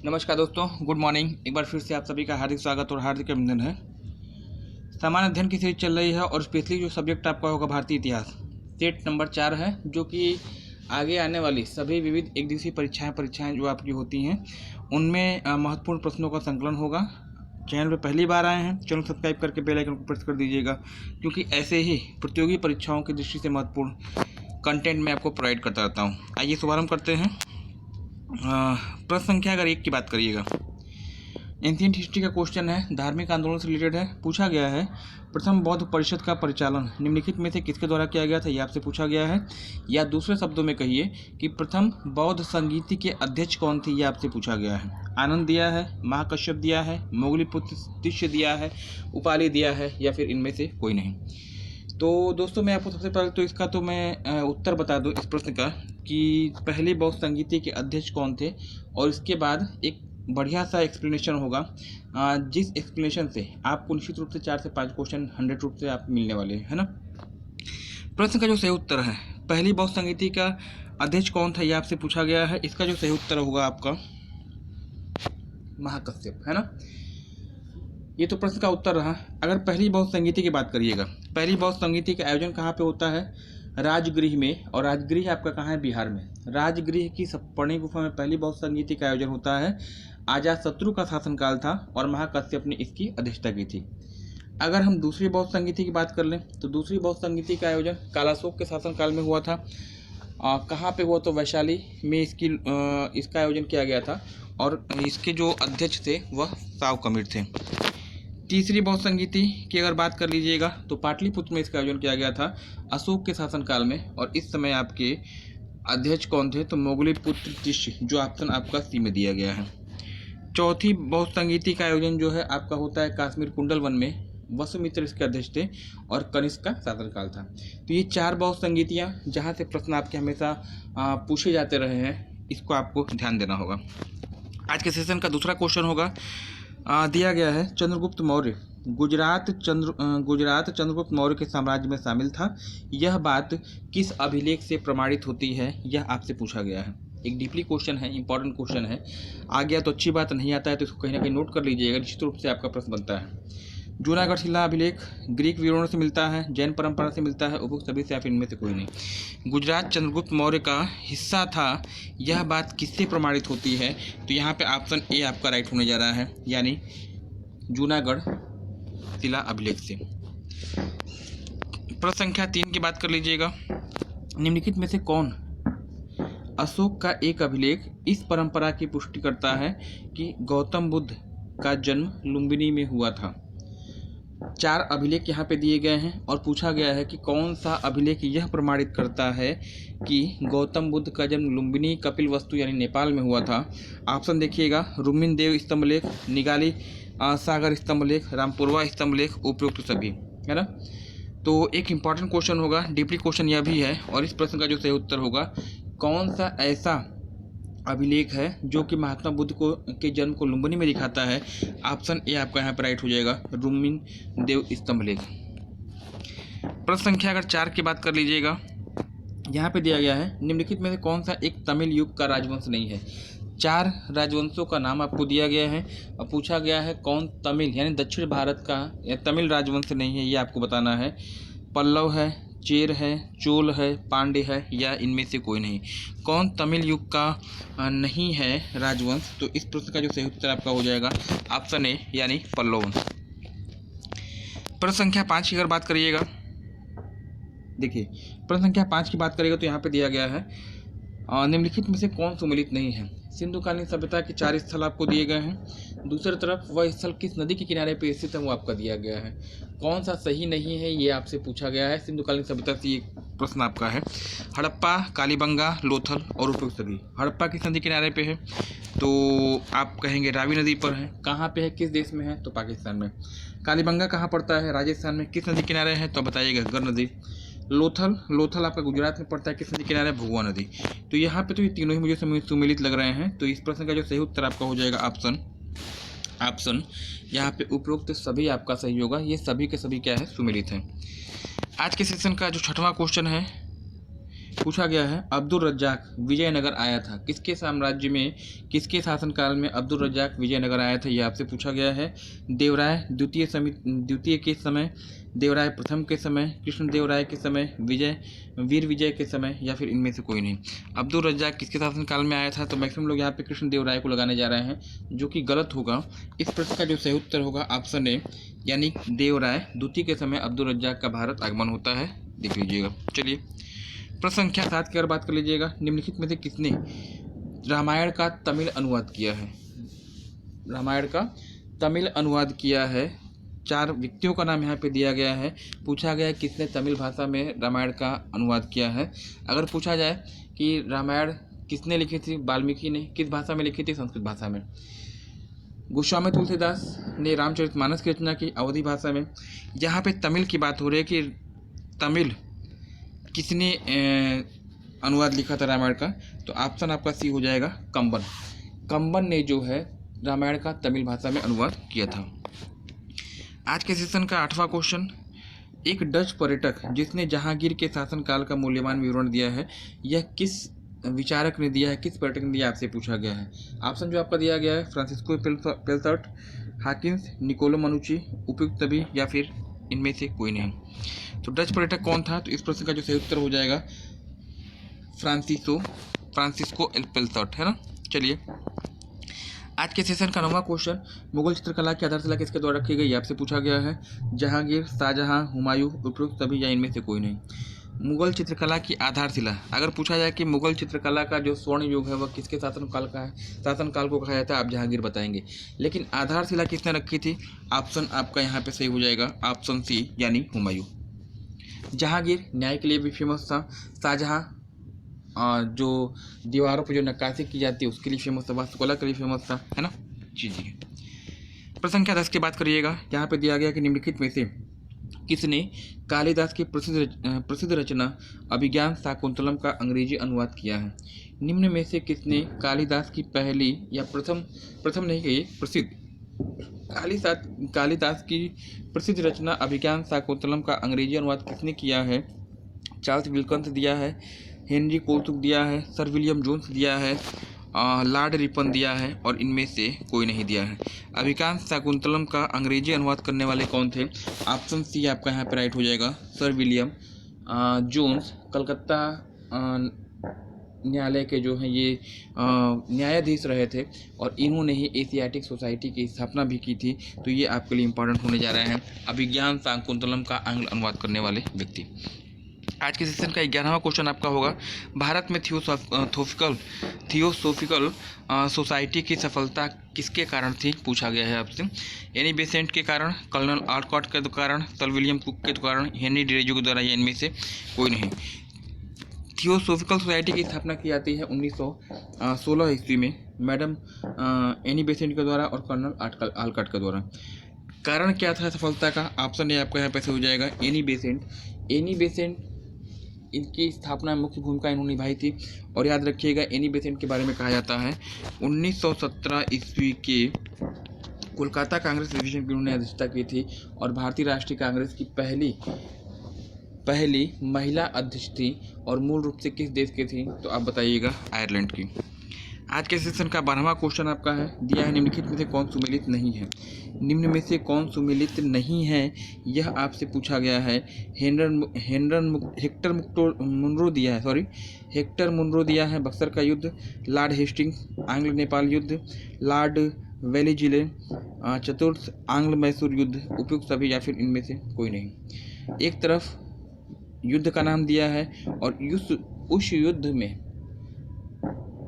नमस्कार दोस्तों, good morning. एक बार फिर से आप सभी का हार्दिक स्वागत और हार्दिक अभिनंदन है। सामान्य अध्ययन की सीरीज चल रही है और स्पेशली जो सब्जेक्ट आपका होगा भारतीय इतिहास, सेट नंबर 4 है, जो कि आगे आने वाली सभी विविध एक दिवसीय परीक्षाएं जो आपकी होती हैं उनमें महत्वपूर्ण प्रश्नों का संकलन होगा। चैनल पे पहली बार आए हैं, चैनल सब्सक्राइब करके बेल आइकन को प्रेस कर दीजिएगा, क्योंकि ऐसे ही प्रतियोगी परीक्षाओं की दृष्टि से महत्वपूर्ण कंटेंट मैं आपको प्रोवाइड करता रहता हूँ। आइए शुभारंभ करते हैं। प्रश्न संख्या अगर 1 की बात करिएगा, एंशिएंट हिस्ट्री का क्वेश्चन है, धार्मिक आंदोलन से रिलेटेड है। पूछा गया है प्रथम बौद्ध परिषद का परिचालन निम्नलिखित में से किसके द्वारा किया गया था, ये आपसे पूछा गया है। या दूसरे शब्दों में कहिए कि प्रथम बौद्ध संगीति के अध्यक्ष कौन थे, ये आपसे पूछा गया है। आनंद दिया है, महाकश्यप दिया है, मोगलीपुत्र शिष्य दिया है, उपालि दिया है, या फिर इनमें से कोई नहीं। तो दोस्तों, मैं आपको सबसे पहले तो इसका तो मैं उत्तर बता दूं इस प्रश्न का कि पहले बौद्ध संगीति के अध्यक्ष कौन थे, और इसके बाद एक बढ़िया सा एक्सप्लेनेशन होगा, जिस एक्सप्लेनेशन से आपको निश्चित रूप से 4 से 5 क्वेश्चन 100 रूप से आप मिलने वाले हैं, है ना। प्रश्न का जो सही उत्तर है, पहली बौद्ध संगीति का अध्यक्ष कौन था, यह आपसे पूछा गया है। इसका जो सही उत्तर होगा आपका महाकश्यप, है ना। ये तो प्रश्न का उत्तर रहा। अगर पहली बौद्ध संगीति की बात करिएगा, पहली बौद्ध संगीति का आयोजन कहाँ पे होता है, राजगृह में। और राजगृह आपका कहाँ है, बिहार में। राजगृह की सप्तपर्णी गुफा में पहली बौद्ध संगीति का आयोजन होता है। अजातशत्रु का शासनकाल था और महाकश्यप ने इसकी अध्यक्षता की थी। अगर हम दूसरी बौद्ध संगीति की बात कर लें तो दूसरी बौद्ध संगीति का आयोजन कालाशोक के शासनकाल में हुआ था। कहाँ पे हुआ, तो वैशाली में इसका आयोजन किया गया था, और इसके जो अध्यक्ष थे वह साव कमिर थे। तीसरी बौद्ध संगीति की अगर बात कर लीजिएगा तो पाटलिपुत्र में इसका आयोजन किया गया था अशोक के शासनकाल में, और इस समय आपके अध्यक्ष कौन थे, तो मोगलीपुत्र शिष्य, जो ऑप्शन आपका सी में दिया गया है। चौथी बौद्ध संगीति का आयोजन जो है आपका होता है काश्मीर कुंडल वन में, वसुमित्र इसके अध्यक्ष थे और कनिष्क का शासनकाल था। तो ये 4 बौद्ध संगीतियाँ जहाँ से प्रश्न आपके हमेशा पूछे जाते रहे हैं, इसको आपको ध्यान देना होगा। आज के सेशन का दूसरा क्वेश्चन होगा, दिया गया है चंद्रगुप्त मौर्य गुजरात चंद्रगुप्त मौर्य के साम्राज्य में शामिल था। यह बात किस अभिलेख से प्रमाणित होती है, यह आपसे पूछा गया है। एक डीपली क्वेश्चन है, इंपॉर्टेंट क्वेश्चन है। आ गया तो अच्छी बात, नहीं आता है तो इसको कहीं ना कहीं नोट कर लीजिएगा, निश्चित रूप से आपका प्रश्न बनता है। जूनागढ़ शिला अभिलेख ग्रीक विवरणों से मिलता है, जैन परंपरा से मिलता है, उपयुक्त सभी से, या फिर इनमें से कोई नहीं। गुजरात चंद्रगुप्त मौर्य का हिस्सा था, यह बात किससे प्रमाणित होती है, तो यहाँ पे ऑप्शन ए आपका राइट होने जा रहा है, यानी जूनागढ़ शिला अभिलेख से। प्रश्न संख्या 3 की बात कर लीजिएगा, निम्नलिखित में से कौन अशोक का एक अभिलेख इस परंपरा की पुष्टि करता है कि गौतम बुद्ध का जन्म लुम्बिनी में हुआ था। 4 अभिलेख यहाँ पे दिए गए हैं और पूछा गया है कि कौन सा अभिलेख यह प्रमाणित करता है कि गौतम बुद्ध का जन्म लुम्बिनी कपिलवस्तु यानी नेपाल में हुआ था। ऑप्शन देखिएगा, रुक्मिणी देव स्तंभलेख, निगाली सागर स्तंभलेख, रामपुरवा स्तंभलेख, उपयुक्त सभी, है ना। तो एक इम्पॉर्टेंट क्वेश्चन होगा, डीपली क्वेश्चन यह भी है, और इस प्रश्न का जो सही उत्तर होगा, कौन सा ऐसा अभिलेख है जो कि महात्मा बुद्ध के जन्म को लुम्बिनी में दिखाता है। ऑप्शन ए आपका यहाँ पर राइट हो जाएगा, रुक्मिणी देव स्तंभलेख। प्रश्न संख्या अगर 4 की बात कर लीजिएगा, यहाँ पे दिया गया है निम्नलिखित में से कौन सा एक तमिल युग का राजवंश नहीं है। 4 राजवंशों का नाम आपको दिया गया है और पूछा गया है कौन तमिल यानी दक्षिण भारत का या तमिल राजवंश नहीं है, ये आपको बताना है। पल्लव है, चेर है, चोल है, पांड्य है, या इनमें से कोई नहीं। कौन तमिल युग का नहीं है राजवंश, तो इस प्रश्न का जो सही उत्तर आपका हो जाएगा ऑप्शन ए, यानी पल्लव। प्रश्न संख्या 5 की अगर बात करिएगा, देखिए प्रश्न संख्या 5 की बात करेगा तो यहाँ पे दिया गया है निम्नलिखित में से कौन सुमेलित नहीं है। सिंधुकालीन सभ्यता के 4 स्थल आपको दिए गए हैं, दूसरी तरफ वह स्थल किस नदी के किनारे पे स्थित है वो आपका दिया गया है। कौन सा सही नहीं है ये आपसे पूछा गया है। सिंधुकालीन सभ्यता से ये प्रश्न आपका है। हड़प्पा, कालीबंगा, लोथल और उपयुक्त सभी। हड़प्पा किस नदी किनारे पे है, तो आप कहेंगे रावी नदी पर है। कहाँ पे है, किस देश में है, तो पाकिस्तान में। कालीबंगा कहाँ पड़ता है, राजस्थान में। किस नदी किनारे है, तो बताइएगा गर नदी। लोथल आपका गुजरात में पड़ता है, किस नदी किनारे, भगवा नदी। तो यहाँ पे तो ये तीनों ही मुझे सुमेलित लग रहे हैं, तो इस प्रश्न का जो सही उत्तर आपका हो जाएगा ऑप्शन यहाँ पे उपरोक्त सभी आपका सही होगा। ये सभी के सभी क्या है, सुमेलित हैं। आज के सेशन का जो 6वां क्वेश्चन है, पूछा गया है अब्दुल रज्जाक विजयनगर आया था, किसके साम्राज्य में, किसके शासनकाल में अब्दुल रज्जाक विजयनगर आया था, यह आपसे पूछा गया है। देवराय द्वितीय के समय, देवराय प्रथम के समय, कृष्णदेवराय के समय, वीर विजय के समय, या फिर इनमें से कोई नहीं। अब्दुल रज्जाक किसके शासनकाल में आया था, तो मैक्सिमम लोग यहाँ पे कृष्णदेवराय को लगाने जा रहे हैं, जो कि गलत होगा। इस प्रश्न का जो सही उत्तर होगा ऑप्शन ए, यानी देवराय द्वितीय के समय अब्दुल रज्जाक का भारत आगमन होता है, देख लीजिएगा। चलिए प्रश्न संख्या 7 की अगर बात कर लीजिएगा, निम्नलिखित में से किसने रामायण का तमिल अनुवाद किया है, रामायण का तमिल अनुवाद किया है। 4 व्यक्तियों का नाम यहाँ पे दिया गया है। पूछा गया है किसने तमिल भाषा में रामायण का अनुवाद किया है। अगर पूछा जाए कि रामायण किसने लिखी थी, वाल्मीकि ने, किस भाषा में लिखी थी, संस्कृत भाषा में। गोस्वामी तुलसीदास ने रामचरितमानस की रचना की अवधी भाषा में। यहाँ पे तमिल की बात हो रही है कि तमिल किसने अनुवाद लिखा था रामायण का, तो ऑप्शन आपका सी हो जाएगा, कंबन। कंबन ने जो है रामायण का तमिल भाषा में अनुवाद किया था। आज के सेशन का 8वां क्वेश्चन, एक डच पर्यटक जिसने जहांगीर के शासनकाल का मूल्यवान विवरण दिया है, यह किस विचारक ने दिया है, किस पर्यटक ने दिया, आपसे पूछा गया है। ऑप्शन जो आपका दिया गया है फ्रांसिस्को पेल्सर्ट, हाकिंस, निकोलो मनुची, उपयुक्त सभी, या फिर इनमें से कोई नहीं। तो डच पर्यटक कौन था, तो इस प्रश्न का जो सही उत्तर हो जाएगा फ्रांसिस्को पेल्सर्ट, है ना। चलिए आज के सेशन का 9वां क्वेश्चन, मुगल चित्रकला की आधारशिला किसके द्वारा रखी गई, आपसे पूछा गया है। जहांगीर, शाहजहां, हुमायूं, उपयुक्त सभी, या इनमें से कोई नहीं। मुगल चित्रकला की आधारशिला, अगर पूछा जाए कि मुगल चित्रकला का जो स्वर्ण युग है वह किसके शासनकाल का है, शासनकाल को कहा जाता है, आप जहांगीर बताएंगे। लेकिन आधारशिला किसने रखी थी, ऑप्शन आपका यहाँ पे सही हो जाएगा, ऑप्शन सी, यानी हुमायूं। जहांगीर न्याय के लिए भी फेमस था। शाहजहां जो दीवारों पर जो नक्काशी की जाती है उसके लिए फेमस था, वास्तुकला के लिए फेमस था, है ना। जी। प्रश्न संख्या 10 की बात करिएगा। यहाँ पे दिया गया कि निम्नलिखित में से किसने कालिदास की प्रसिद्ध रचना अभिज्ञान शाकुंतलम का अंग्रेजी अनुवाद किया है। निम्न में से किसने कालिदास की पहली या प्रथम नहीं कही, प्रसिद्ध कालिदास की प्रसिद्ध रचना अभिज्ञान शाकुंतलम का अंग्रेजी अनुवाद किसने किया है। चार्ल्स विल्किंस दिया है, हेनरी कोलसुक दिया है, सर विलियम जोन्स दिया है, लॉर्ड रिपन दिया है, और इनमें से कोई नहीं दिया है। अभिज्ञान शाकुंतलम का अंग्रेजी अनुवाद करने वाले कौन थे, ऑप्शन सी आपका यहाँ पे राइट हो जाएगा, सर विलियम जोन्स। कलकत्ता न्यायालय के जो हैं ये न्यायाधीश रहे थे, और इन्होंने ही एशियाटिक सोसाइटी की स्थापना भी की थी। तो ये आपके लिए इंपॉर्टेंट होने जा रहे हैं, अभिज्ञान शाकुंतलम का आंग्ल अनुवाद करने वाले व्यक्ति। आज के सेशन का 11वां क्वेश्चन आपका होगा, भारत में थियोसोफिकल सोसाइटी की सफलता किसके कारण थी, पूछा गया है आपसे। एनी बेसेंट के कारण, कर्नल आलकॉट के कारण, सर विलियम कुक के कारण, हेनरी डेरेजो के द्वारा, या इनमें से कोई नहीं। थियोसोफिकल सोसाइटी की स्थापना की जाती है 1916 ईस्वी में, मैडम एनी बेसेंट के द्वारा और कर्नल आलकॉट के द्वारा। कारण क्या था सफलता का, ऑप्शन ए आपका यहाँ पे से हो जाएगा, एनी बेसेंट इनकी स्थापना में मुख्य भूमिका इन्होंने निभाई थी। और याद रखिएगा एनी बेसेंट के बारे में कहा जाता है 1917 ईस्वी के कोलकाता कांग्रेस डिवीजन की उन्होंने अध्यक्षता की थी, और भारतीय राष्ट्रीय कांग्रेस की पहली महिला अध्यक्ष थी, और मूल रूप से किस देश की थी, तो आप बताइएगा, आयरलैंड की। आज के सेशन का 12वां क्वेश्चन आपका है, दिया है निम्नलिखित में से कौन सुमेलित नहीं है। निम्न में से कौन सुमेलित नहीं है, यह आपसे पूछा गया है। हेक्टर मुनरो दिया है बक्सर का युद्ध, लॉर्ड हेस्टिंग्स आंग्ल नेपाल युद्ध, लॉर्ड वेलिजिले चतुर्थ आंग्ल मैसूर युद्ध, उपयुक्त सभी, या फिर इनमें से कोई नहीं। एक तरफ युद्ध का नाम दिया है, और उस युद्ध में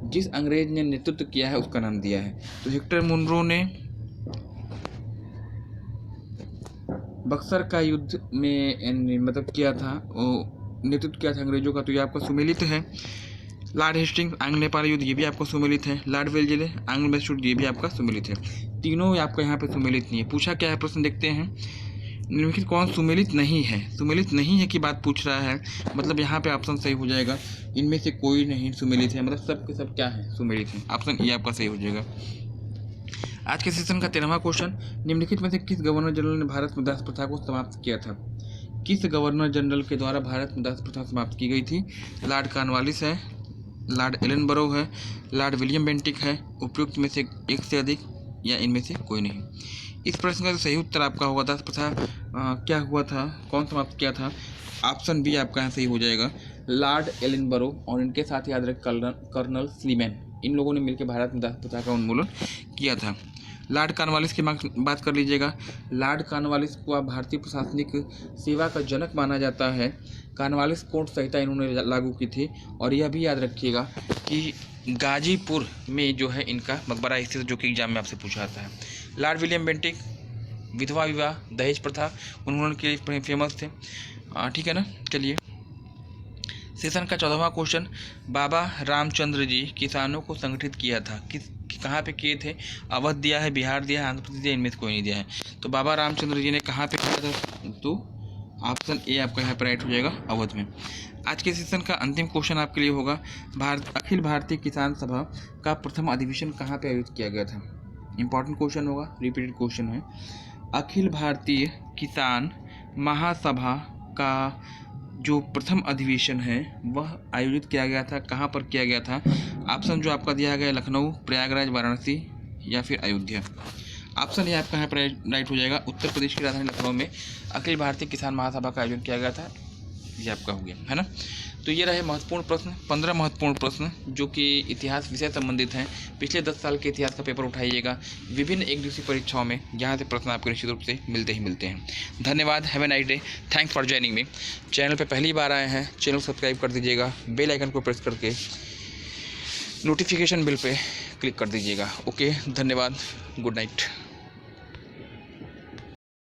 जिस अंग्रेज ने नेतृत्व किया है उसका नाम दिया है। तो हेक्टर मुनरो ने बक्सर का युद्ध में मतलब किया था, नेतृत्व किया था अंग्रेजों का, तो ये आपका सुमेलित है। लॉर्ड हेस्टिंग्स आंग्ल नेपाल युद्ध, ये भी आपका सुमेलित है। लॉर्ड वेलिजिले आंग्ल मैसूर, ये भी आपका सुमेलित है। तीनों आपका यहाँ पे सुमेलित नहीं है। पूछा क्या है प्रश्न, देखते हैं। निम्नलिखित कौन सुमेलित नहीं है, सुमेलित नहीं है की बात पूछ रहा है, मतलब यहाँ पे ऑप्शन सही हो जाएगा, इनमें से कोई नहीं सुमेलित है, मतलब सब के सब क्या है, सुमेलित है। ऑप्शन ये आपका सही हो जाएगा। आज के सेशन का 13वां क्वेश्चन, निम्नलिखित में से किस गवर्नर जनरल ने भारत में दास प्रथा को समाप्त किया था। किस गवर्नर जनरल के द्वारा भारत में दास प्रथा समाप्त की गई थी? लॉर्ड कॉर्नवालिस है, लॉर्ड एलनबरो है, लॉर्ड विलियम बेंटिक है, उपयुक्त में से एक से अधिक या इनमें से कोई नहीं। इस प्रश्न का सही उत्तर आपका होगा दास प्रथा क्या हुआ था, कौन समाप्त किया था? ऑप्शन बी आपका यहाँ सही हो जाएगा, लॉर्ड एलनबरो और इनके साथ याद रख कर्नल स्लीमैन, इन लोगों ने मिलकर भारत में दास प्रथा का उन्मूलन किया था। लॉर्ड कॉर्नवालिस की बात कर लीजिएगा। लॉर्ड कॉर्नवालिस को भारतीय प्रशासनिक सेवा का जनक माना जाता है। कॉर्नवालिस कोर्ट संहिता इन्होंने लागू की थी। और यह भी याद रखिएगा कि गाजीपुर में जो है इनका मकबरा स्थित, जो कि एग्जाम में आपसे पूछा जाता है। लॉर्ड विलियम बेंटिक विधवा विवाह, दहेज प्रथा उन्मूलन के लिए फेमस थे। ठीक है ना। चलिए, सेशन का 14वां क्वेश्चन, बाबा रामचंद्र जी किसानों को संगठित किया था, कहाँ पे किए थे? अवध दिया है, बिहार दिया है, आंध्र प्रदेश दिया है, इनमें से कोई नहीं दिया है। तो बाबा रामचंद्र जी ने कहाँ पे किया था? तो ऑप्शन ए आपका यहाँ पर राइट हो जाएगा, अवध में। आज के सेशन का अंतिम क्वेश्चन आपके लिए होगा, अखिल भारतीय किसान सभा का प्रथम अधिवेशन कहाँ पे आयोजित किया गया था? इंपॉर्टेंट क्वेश्चन होगा, रिपीटेड क्वेश्चन है। अखिल भारतीय किसान महासभा का जो प्रथम अधिवेशन है वह आयोजित किया गया था, कहाँ पर किया गया था? ऑप्शन जो आपका दिया गया है, लखनऊ, प्रयागराज, वाराणसी या फिर अयोध्या। ऑप्शन ये आपका यहाँ पर राइट हो जाएगा, उत्तर प्रदेश की राजधानी लखनऊ में अखिल भारतीय किसान महासभा का आयोजन किया गया था। ये आपका हो गया है ना। तो ये रहे महत्वपूर्ण प्रश्न, 15 महत्वपूर्ण प्रश्न जो कि इतिहास विषय संबंधित हैं। पिछले 10 साल के इतिहास का पेपर उठाइएगा विभिन्न एक दिवसीय परीक्षाओं में, जहाँ से प्रश्न आपको निश्चित रूप से मिलते ही मिलते हैं। धन्यवाद, have a nice day, thanks for joining me. Channel पर पहली बार आए हैं, चैनल सब्सक्राइब कर दीजिएगा, बेल आइकन को प्रेस करके नोटिफिकेशन बिल पे क्लिक कर दीजिएगा। ओके, धन्यवाद, गुड नाइट।